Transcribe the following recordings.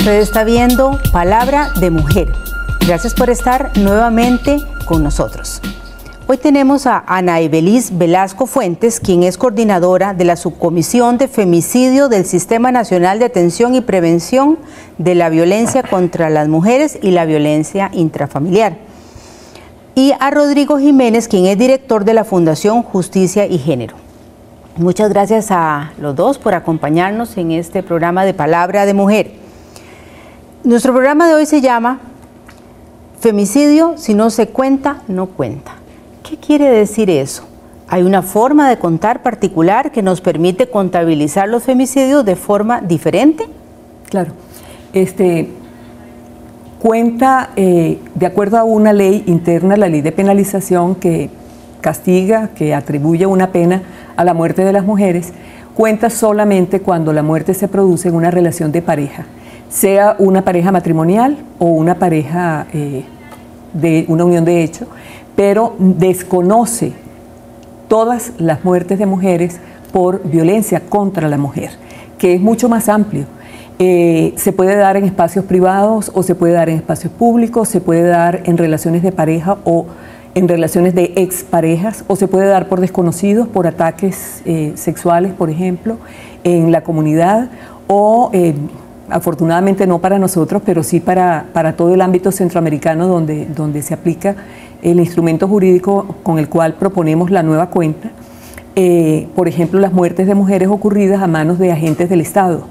Usted está viendo Palabra de Mujer. Gracias por estar nuevamente con nosotros. Hoy tenemos a Ana Evelis Velasco Fuentes, quien es coordinadora de la Subcomisión de Femicidio del Sistema Nacional de Atención y Prevención de la Violencia contra las Mujeres y la Violencia Intrafamiliar. Y a Rodrigo Jiménez, quien es director de la Fundación Justicia y Género. Muchas gracias a los dos por acompañarnos en este programa de Palabra de Mujer. Nuestro programa de hoy se llama Femicidio, si no se cuenta, no cuenta. ¿Qué quiere decir eso? ¿Hay una forma de contar particular que nos permite contabilizar los femicidios de forma diferente? Claro. Cuenta, de acuerdo a una ley interna, la ley de penalización que castiga, que atribuye una pena a la muerte de las mujeres, cuenta solamente cuando la muerte se produce en una relación de pareja, sea una pareja matrimonial o una pareja de una unión de hecho, pero desconoce todas las muertes de mujeres por violencia contra la mujer, que es mucho más amplio. Se puede dar en espacios privados o se puede dar en espacios públicos, se puede dar en relaciones de pareja o en relaciones de exparejas, o se puede dar por desconocidos, por ataques sexuales, por ejemplo, en la comunidad, o afortunadamente no para nosotros, pero sí para todo el ámbito centroamericano donde se aplica el instrumento jurídico con el cual proponemos la nueva cuenta. Por ejemplo, las muertes de mujeres ocurridas a manos de agentes del Estado,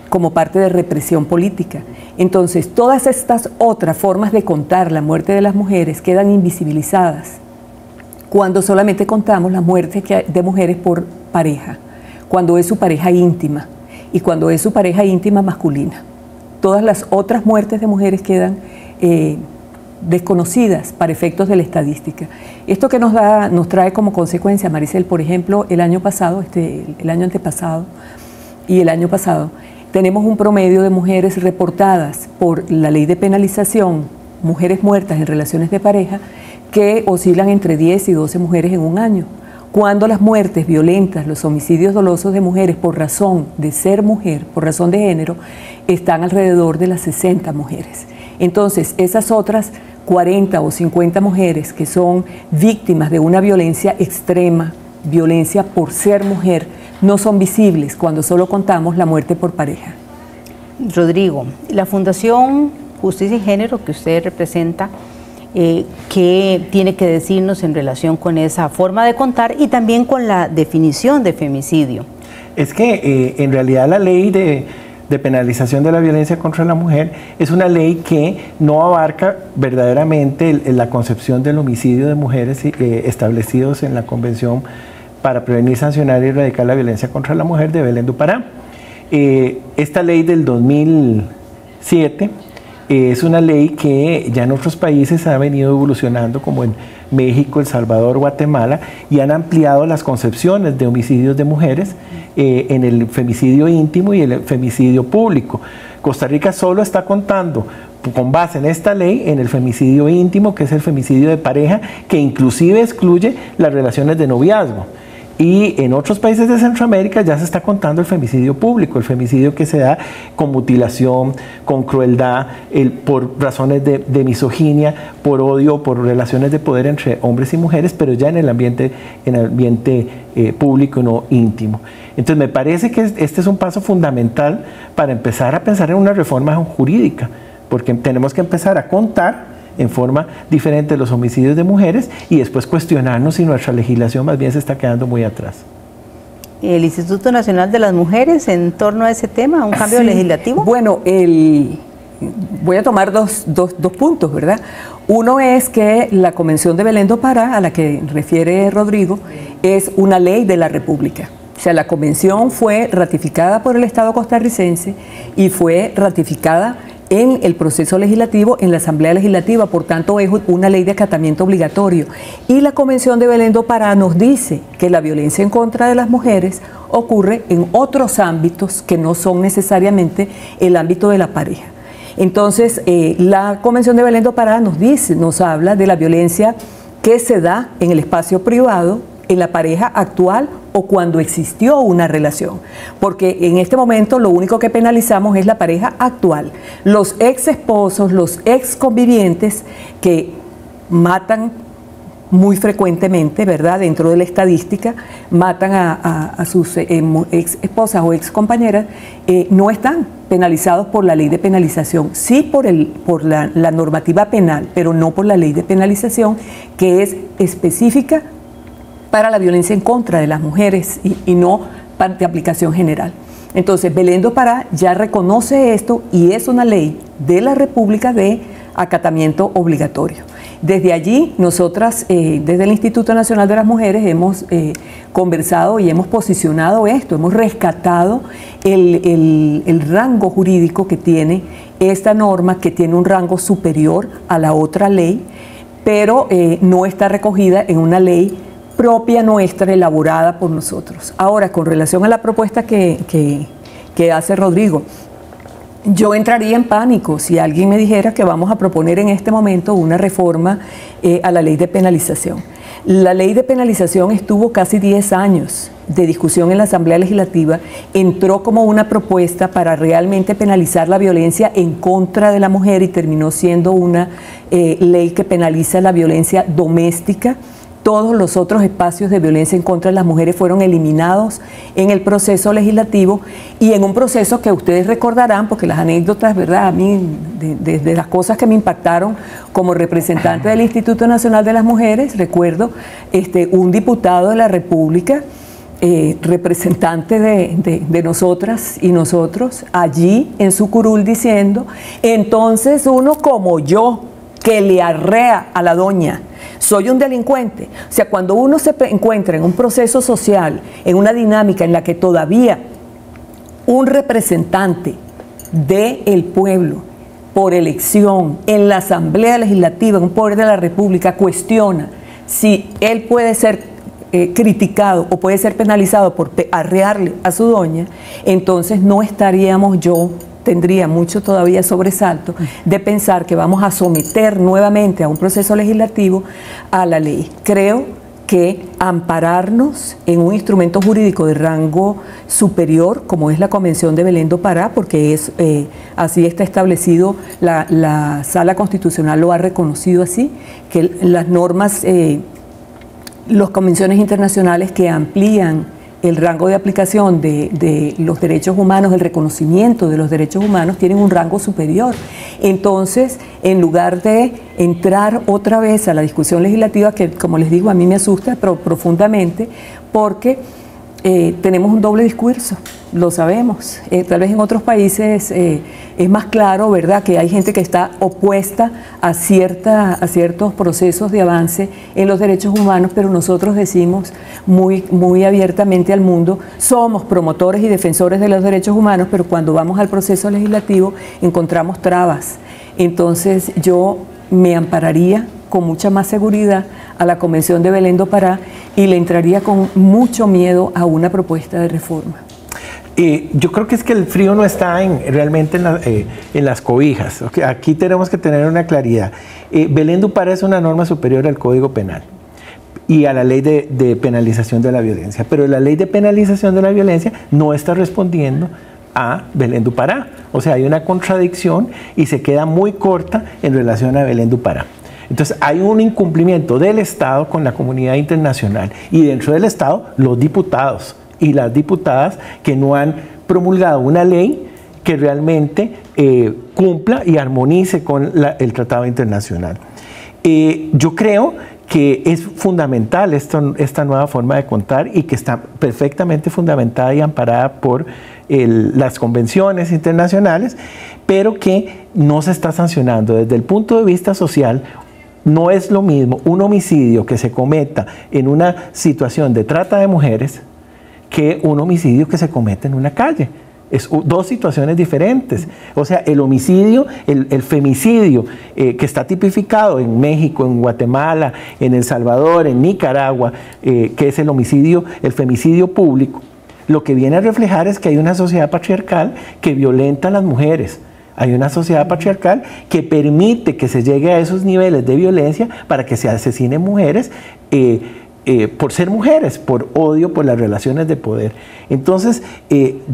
como parte de represión política. Entonces, todas estas otras formas de contar la muerte de las mujeres quedan invisibilizadas cuando solamente contamos las muertes de mujeres por pareja, cuando es su pareja íntima y cuando es su pareja íntima masculina. Todas las otras muertes de mujeres quedan desconocidas para efectos de la estadística. Esto que nos trae como consecuencia, Maricel, por ejemplo, el año pasado, el año antepasado y el año pasado, tenemos un promedio de mujeres reportadas por la ley de penalización, mujeres muertas en relaciones de pareja, que oscilan entre 10 y 12 mujeres en un año. Cuando las muertes violentas, los homicidios dolosos de mujeres por razón de ser mujer, por razón de género, están alrededor de las 60 mujeres. Entonces, esas otras 40 o 50 mujeres que son víctimas de una violencia extrema, violencia por ser mujer, no son visibles cuando solo contamos la muerte por pareja. Rodrigo, la Fundación Justicia y Género que usted representa, ¿qué tiene que decirnos en relación con esa forma de contar y también con la definición de femicidio? Es que en realidad la ley de penalización de la violencia contra la mujer es una ley que no abarca verdaderamente la concepción del homicidio de mujeres establecidos en la Convención para prevenir, sancionar y erradicar la violencia contra la mujer de Belén do Pará. Esta ley del 2007 es una ley que ya en otros países ha venido evolucionando, como en México, El Salvador, Guatemala, y han ampliado las concepciones de homicidios de mujeres en el femicidio íntimo y el femicidio público. Costa Rica solo está contando, con base en esta ley, en el femicidio íntimo, que es el femicidio de pareja, que inclusive excluye las relaciones de noviazgo. Y en otros países de Centroamérica ya se está contando el femicidio público, el femicidio que se da con mutilación, con crueldad, por razones de misoginia, por odio, por relaciones de poder entre hombres y mujeres, pero ya en el ambiente público, no íntimo. Entonces me parece que este es un paso fundamental para empezar a pensar en una reforma jurídica, porque tenemos que empezar a contar en forma diferente los homicidios de mujeres y después cuestionarnos si nuestra legislación más bien se está quedando muy atrás. ¿El Instituto Nacional de las Mujeres en torno a ese tema, un cambio legislativo? Bueno, voy a tomar dos puntos, ¿verdad? Uno es que la Convención de Belén do Pará, a la que refiere Rodrigo, es una ley de la República. O sea, la convención fue ratificada por el Estado costarricense y fue ratificada en el proceso legislativo, en la Asamblea Legislativa, por tanto es una ley de acatamiento obligatorio. Y la Convención de Belén do Pará nos dice que la violencia en contra de las mujeres ocurre en otros ámbitos que no son necesariamente el ámbito de la pareja. Entonces, la Convención de Belén do Pará nos habla de la violencia que se da en el espacio privado, en la pareja actual o cuando existió una relación, porque en este momento lo único que penalizamos es la pareja actual. Los ex esposos, los ex convivientes que matan muy frecuentemente, ¿verdad? Dentro de la estadística, matan a sus ex esposas o ex compañeras, no están penalizados por la ley de penalización, sí por la normativa penal, pero no por la ley de penalización, que es específica para la violencia en contra de las mujeres y no de aplicación general. Entonces, Belén do Pará ya reconoce esto y es una ley de la República de acatamiento obligatorio. Desde allí, nosotras, desde el Instituto Nacional de las Mujeres, hemos conversado y hemos posicionado esto, hemos rescatado el rango jurídico que tiene esta norma, que tiene un rango superior a la otra ley, pero no está recogida en una ley propia nuestra, elaborada por nosotros. Ahora, con relación a la propuesta que hace Rodrigo, yo entraría en pánico si alguien me dijera que vamos a proponer en este momento una reforma a la ley de penalización. La ley de penalización estuvo casi 10 años de discusión en la Asamblea Legislativa, entró como una propuesta para realmente penalizar la violencia en contra de la mujer y terminó siendo una ley que penaliza la violencia doméstica. Todos los otros espacios de violencia en contra de las mujeres fueron eliminados en el proceso legislativo y en un proceso que ustedes recordarán, porque las anécdotas, ¿verdad? A mí, de las cosas que me impactaron como representante del Instituto Nacional de las Mujeres, recuerdo un diputado de la República, representante de nosotras y nosotros, allí en su curul diciendo, entonces uno como yo, que le arrea a la doña, soy un delincuente. O sea, cuando uno se encuentra en un proceso social, en una dinámica en la que todavía un representante del pueblo, por elección, en la Asamblea Legislativa, en un poder de la República, cuestiona si él puede ser criticado o puede ser penalizado por arrearle a su doña, entonces no estaríamos tendría mucho todavía sobresalto de pensar que vamos a someter nuevamente a un proceso legislativo a la ley. Creo que ampararnos en un instrumento jurídico de rango superior, como es la Convención de Belén do Pará, porque así está establecido, la Sala Constitucional lo ha reconocido así, que las normas, las convenciones internacionales que amplían el rango de aplicación de los derechos humanos, el reconocimiento de los derechos humanos, tienen un rango superior. Entonces, en lugar de entrar otra vez a la discusión legislativa, que como les digo, a mí me asusta profundamente, porque tenemos un doble discurso, lo sabemos. Tal vez en otros países es más claro, ¿verdad?, que hay gente que está opuesta a ciertos procesos de avance en los derechos humanos, pero nosotros decimos muy abiertamente al mundo, somos promotores y defensores de los derechos humanos, pero cuando vamos al proceso legislativo encontramos trabas. Entonces yo me ampararía con mucha más seguridad a la Convención de Belén do Pará y le entraría con mucho miedo a una propuesta de reforma. Yo creo que es que el frío no está realmente en las cobijas. Okay, aquí tenemos que tener una claridad. Belén do Pará es una norma superior al Código Penal y a la ley de penalización de la violencia, pero la ley de penalización de la violencia no está respondiendo a Belén do Pará. O sea, hay una contradicción y se queda muy corta en relación a Belén do Pará. Entonces hay un incumplimiento del Estado con la comunidad internacional y dentro del Estado los diputados y las diputadas que no han promulgado una ley que realmente cumpla y armonice con el Tratado Internacional. Yo creo que es fundamental esta nueva forma de contar y que está perfectamente fundamentada y amparada por las convenciones internacionales, pero que no se está sancionando. Desde el punto de vista social, no es lo mismo un homicidio que se cometa en una situación de trata de mujeres que un homicidio que se comete en una calle. Es dos situaciones diferentes. O sea, el homicidio, el femicidio que está tipificado en México, en Guatemala, en El Salvador, en Nicaragua, que es el femicidio público, lo que viene a reflejar es que hay una sociedad patriarcal que violenta a las mujeres. Hay una sociedad patriarcal que permite que se llegue a esos niveles de violencia para que se asesinen mujeres por ser mujeres, por odio, por las relaciones de poder. Entonces,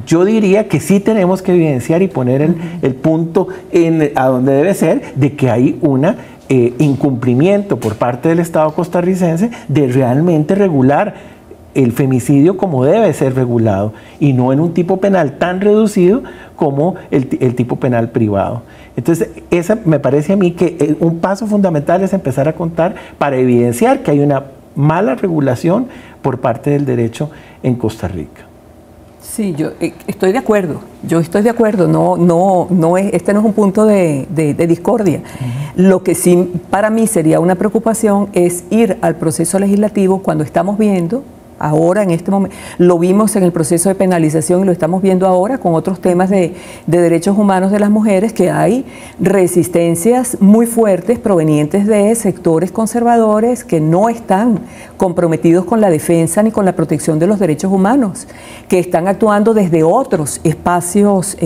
yo diría que sí tenemos que evidenciar y poner el punto a donde debe ser de que hay una incumplimiento por parte del Estado costarricense de realmente regular el femicidio como debe ser regulado y no en un tipo penal tan reducido como el tipo penal privado. Entonces, esa me parece a mí que un paso fundamental es empezar a contar para evidenciar que hay una mala regulación por parte del derecho en Costa Rica. Sí, yo estoy de acuerdo. Este no es un punto de discordia. Lo que sí para mí sería una preocupación es ir al proceso legislativo cuando estamos viendo ahora en este momento, lo vimos en el proceso de penalización y lo estamos viendo ahora con otros temas de derechos humanos de las mujeres, que hay resistencias muy fuertes provenientes de sectores conservadores que no están comprometidos con la defensa ni con la protección de los derechos humanos, que están actuando desde otros espacios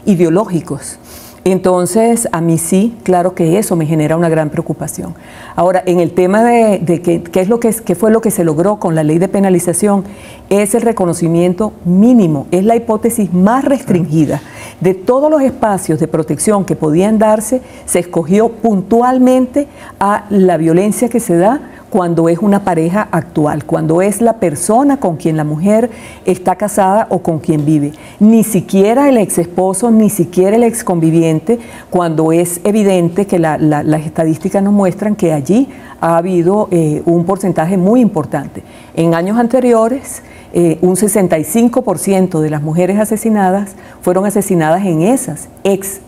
ideológicos. Entonces, a mí sí, claro que eso me genera una gran preocupación. Ahora, en el tema de qué fue lo que se logró con la ley de penalización, es el reconocimiento mínimo, es la hipótesis más restringida. De todos los espacios de protección que podían darse, se escogió puntualmente a la violencia que se da cuando es una pareja actual, cuando es la persona con quien la mujer está casada o con quien vive. Ni siquiera el ex esposo, ni siquiera el ex conviviente, cuando es evidente que las estadísticas nos muestran que allí ha habido un porcentaje muy importante. En años anteriores, un 65% de las mujeres asesinadas fueron asesinadas en esas ex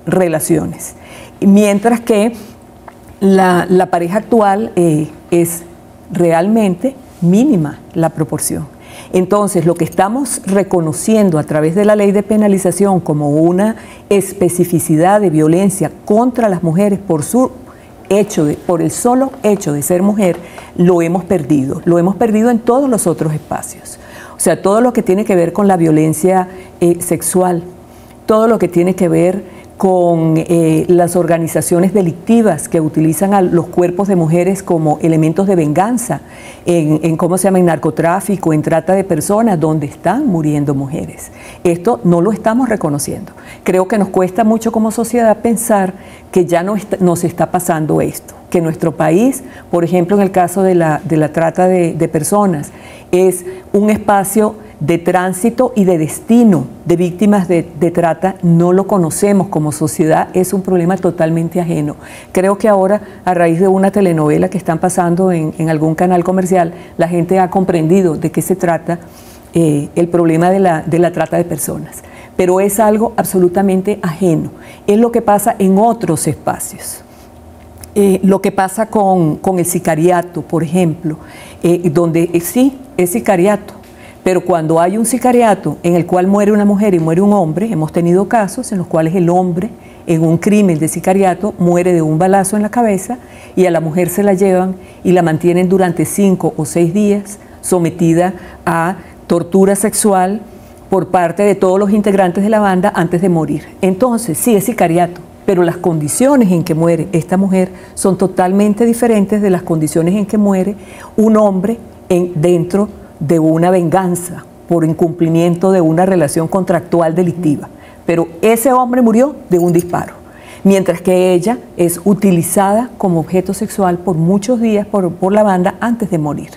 relaciones, mientras que la pareja actual es realmente mínima la proporción. Entonces, lo que estamos reconociendo a través de la ley de penalización como una especificidad de violencia contra las mujeres por el solo hecho de ser mujer, lo hemos perdido en todos los otros espacios. O sea, todo lo que tiene que ver con la violencia sexual, todo lo que tiene que ver con las organizaciones delictivas que utilizan a los cuerpos de mujeres como elementos de venganza, en narcotráfico, en trata de personas, donde están muriendo mujeres. Esto no lo estamos reconociendo. Creo que nos cuesta mucho como sociedad pensar que ya nos está pasando esto, que nuestro país, por ejemplo, en el caso de la trata de personas, es un espacio de tránsito y de destino de víctimas de trata. No lo conocemos como sociedad, es un problema totalmente ajeno. Creo que ahora, a raíz de una telenovela que están pasando en algún canal comercial, la gente ha comprendido de qué se trata el problema de la trata de personas. Pero es algo absolutamente ajeno. Es lo que pasa en otros espacios. Lo que pasa con el sicariato, por ejemplo, donde sí es sicariato, pero cuando hay un sicariato en el cual muere una mujer y muere un hombre, hemos tenido casos en los cuales el hombre en un crimen de sicariato muere de un balazo en la cabeza y a la mujer se la llevan y la mantienen durante 5 o 6 días sometida a tortura sexual por parte de todos los integrantes de la banda antes de morir. Entonces, sí es sicariato, pero las condiciones en que muere esta mujer son totalmente diferentes de las condiciones en que muere un hombre dentro de una venganza por incumplimiento de una relación contractual delictiva. Pero ese hombre murió de un disparo, mientras que ella es utilizada como objeto sexual por muchos días por la banda antes de morir.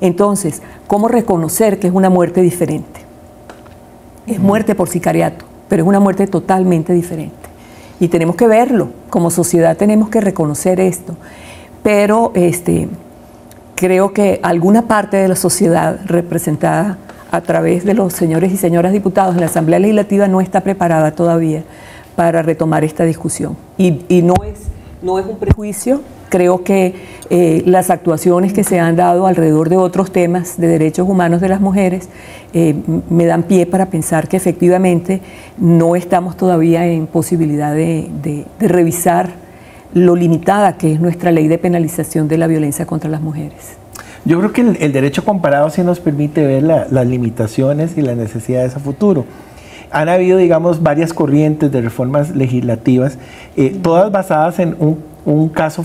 Entonces, ¿cómo reconocer que es una muerte diferente? Es muerte por sicariato, pero es una muerte totalmente diferente. Y tenemos que verlo, como sociedad tenemos que reconocer esto. Pero creo que alguna parte de la sociedad representada a través de los señores y señoras diputados en la Asamblea Legislativa no está preparada todavía para retomar esta discusión. Y no es un prejuicio. Creo que las actuaciones que se han dado alrededor de otros temas de derechos humanos de las mujeres me dan pie para pensar que efectivamente no estamos todavía en posibilidad de revisar lo limitada que es nuestra ley de penalización de la violencia contra las mujeres. Yo creo que el derecho comparado sí nos permite ver las limitaciones y las necesidades a futuro. Han habido, digamos, varias corrientes de reformas legislativas, todas basadas en un caso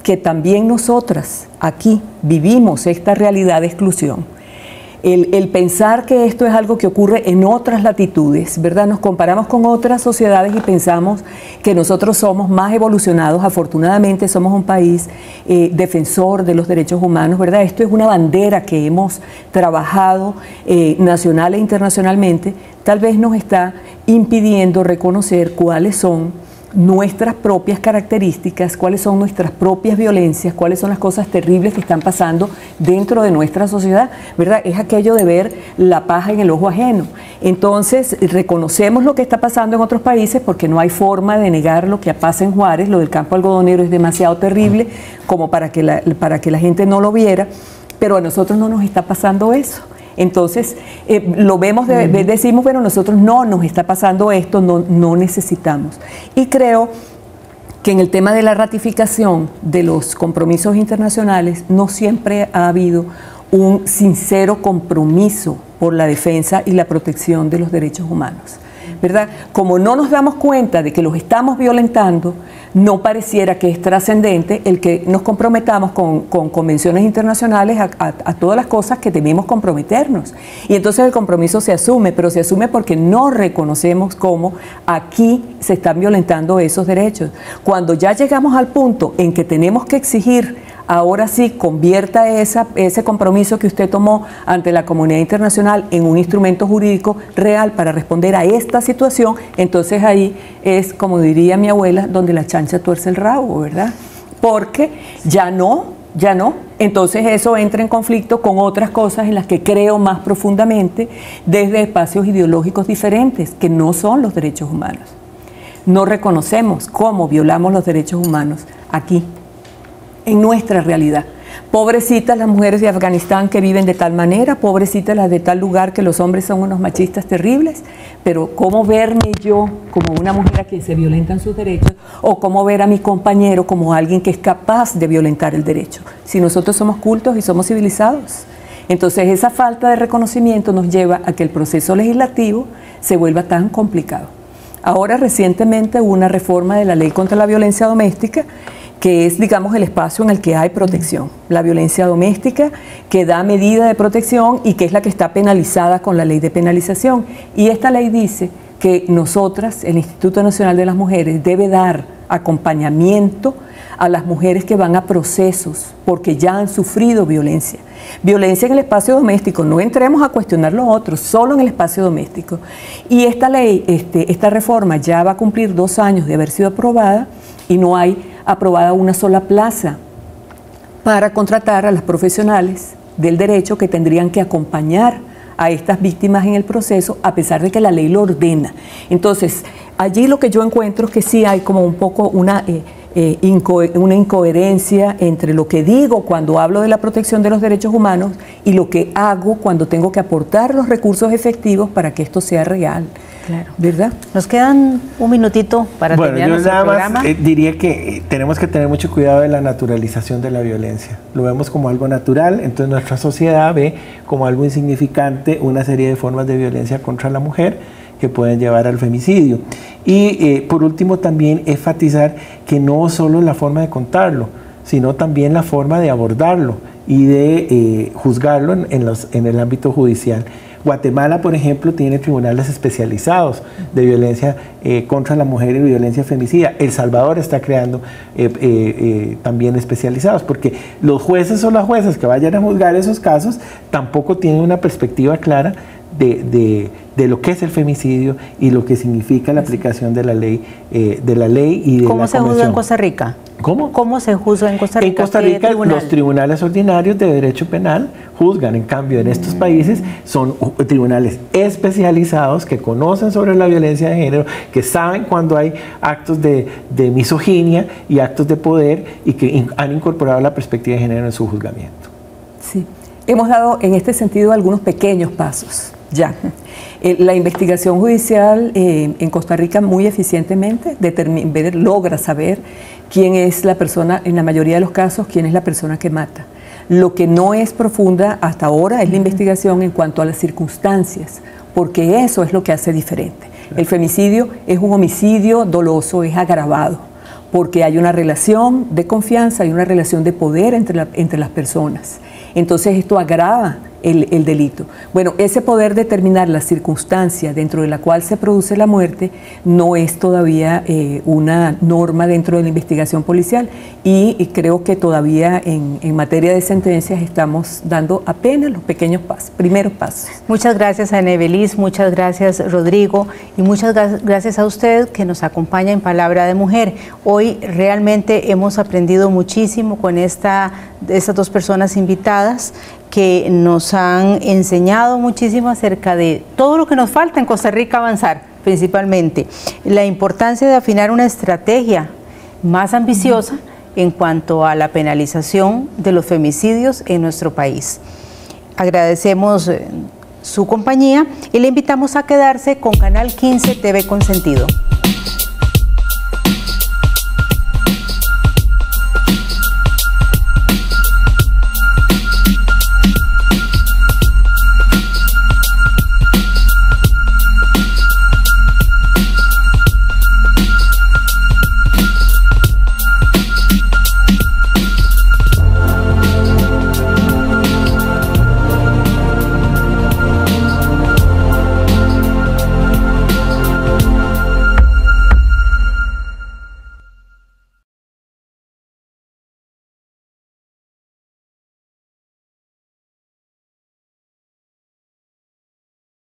que también nosotras aquí vivimos esta realidad de exclusión. El pensar que esto es algo que ocurre en otras latitudes, ¿verdad? Nos comparamos con otras sociedades y pensamos que nosotros somos más evolucionados. Afortunadamente somos un país defensor de los derechos humanos, ¿verdad? Esto es una bandera que hemos trabajado nacional e internacionalmente. Tal vez nos está impidiendo reconocer cuáles son nuestras propias características, cuáles son nuestras propias violencias, cuáles son las cosas terribles que están pasando dentro de nuestra sociedad, ¿verdad? Es aquello de ver la paja en el ojo ajeno. Entonces, reconocemos lo que está pasando en otros países porque no hay forma de negar lo que pasa en Juárez. Lo del campo algodonero es demasiado terrible como para que la gente no lo viera, pero a nosotros no nos está pasando eso. Entonces, lo vemos, decimos, bueno, nosotros no nos está pasando esto, no necesitamos. Y creo que en el tema de la ratificación de los compromisos internacionales no siempre ha habido un sincero compromiso por la defensa y la protección de los derechos humanos, ¿verdad? Como no nos damos cuenta de que los estamos violentando, no pareciera que es trascendente el que nos comprometamos con convenciones internacionales a todas las cosas que debemos comprometernos. Y entonces el compromiso se asume, pero se asume porque no reconocemos cómo aquí se están violentando esos derechos. Cuando ya llegamos al punto en que tenemos que exigir, ahora sí, convierta ese compromiso que usted tomó ante la comunidad internacional en un instrumento jurídico real para responder a esta situación, entonces ahí es, como diría mi abuela, donde la chancha tuerce el rabo, ¿verdad? Porque ya no. Entonces eso entra en conflicto con otras cosas en las que creo más profundamente desde espacios ideológicos diferentes, que no son los derechos humanos. No reconocemos cómo violamos los derechos humanos aquí, en nuestra realidad. Pobrecitas las mujeres de Afganistán que viven de tal manera, pobrecitas las de tal lugar que los hombres son unos machistas terribles, pero ¿cómo verme yo como una mujer a quien se violentan sus derechos o cómo ver a mi compañero como alguien que es capaz de violentar el derecho? Si nosotros somos cultos y somos civilizados. Entonces esa falta de reconocimiento nos lleva a que el proceso legislativo se vuelva tan complicado. Ahora recientemente hubo una reforma de la ley contra la violencia doméstica que es, digamos, el espacio en el que hay protección. La violencia doméstica, que da medida de protección y que es la que está penalizada con la ley de penalización. Y esta ley dice que nosotras, el Instituto Nacional de las Mujeres, debe dar acompañamiento a las mujeres que van a procesos porque ya han sufrido violencia. Violencia en el espacio doméstico, no entremos a cuestionar lo otro, solo en el espacio doméstico. Y esta ley, esta reforma ya va a cumplir 2 años de haber sido aprobada y no hay aprobada una sola plaza para contratar a las profesionales del derecho que tendrían que acompañar a estas víctimas en el proceso, a pesar de que la ley lo ordena. Entonces, allí lo que yo encuentro es que sí hay como un poco una incoherencia entre lo que digo cuando hablo de la protección de los derechos humanos y lo que hago cuando tengo que aportar los recursos efectivos para que esto sea real. Claro. ¿Verdad? Nos quedan un minutito para terminar nuestro programa. Diría que tenemos que tener mucho cuidado de la naturalización de la violencia. Lo vemos como algo natural, entonces nuestra sociedad ve como algo insignificante una serie de formas de violencia contra la mujer que pueden llevar al femicidio. Y por último también enfatizar que no solo la forma de contarlo, sino también la forma de abordarlo y de juzgarlo en el ámbito judicial. Guatemala, por ejemplo, tiene tribunales especializados de violencia contra la mujer y violencia femicida. El Salvador está creando también especializados, porque los jueces o las juezas que vayan a juzgar esos casos tampoco tienen una perspectiva clara de lo que es el femicidio y lo que significa la aplicación de la ley y de la convención. ¿Cómo se juzga en Costa Rica? ¿Cómo se juzga en Costa Rica? En Costa Rica los tribunales ordinarios de derecho penal juzgan, en cambio en estos países son tribunales especializados que conocen sobre la violencia de género, que saben cuando hay actos de misoginia y actos de poder y que han incorporado la perspectiva de género en su juzgamiento. Sí, hemos dado en este sentido algunos pequeños pasos. Ya. La investigación judicial en Costa Rica muy eficientemente logra saber quién es la persona, en la mayoría de los casos, quién es la persona que mata. Lo que no es profunda hasta ahora es la investigación en cuanto a las circunstancias, porque eso es lo que hace diferente. El femicidio es un homicidio doloso, es agravado, porque hay una relación de confianza, hay una relación de poder entre las personas. Entonces esto agrava el delito. Bueno, ese poder determinar la circunstancia dentro de la cual se produce la muerte no es todavía una norma dentro de la investigación policial y creo que todavía en materia de sentencias estamos dando apenas los pequeños pasos, primeros pasos. Muchas gracias a Ana Ibeliz, muchas gracias Rodrigo y muchas gracias a usted que nos acompaña en Palabra de Mujer. Hoy realmente hemos aprendido muchísimo con estas dos personas invitadas que nos han enseñado muchísimo acerca de todo lo que nos falta en Costa Rica avanzar, principalmente la importancia de afinar una estrategia más ambiciosa en cuanto a la penalización de los femicidios en nuestro país. Agradecemos su compañía y le invitamos a quedarse con Canal 15 TV Consentido.